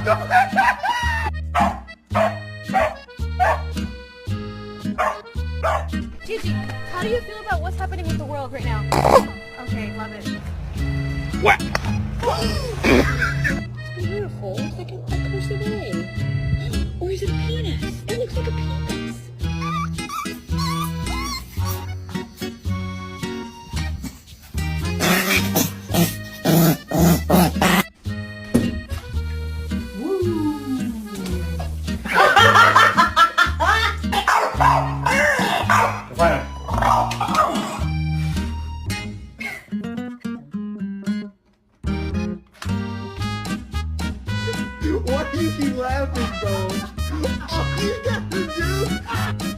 Gigi, how do you feel about what's happening with the world right now? Okay, love it. What? It's beautiful. It's like a cursive A. Or is it a penis? It looks like a penis.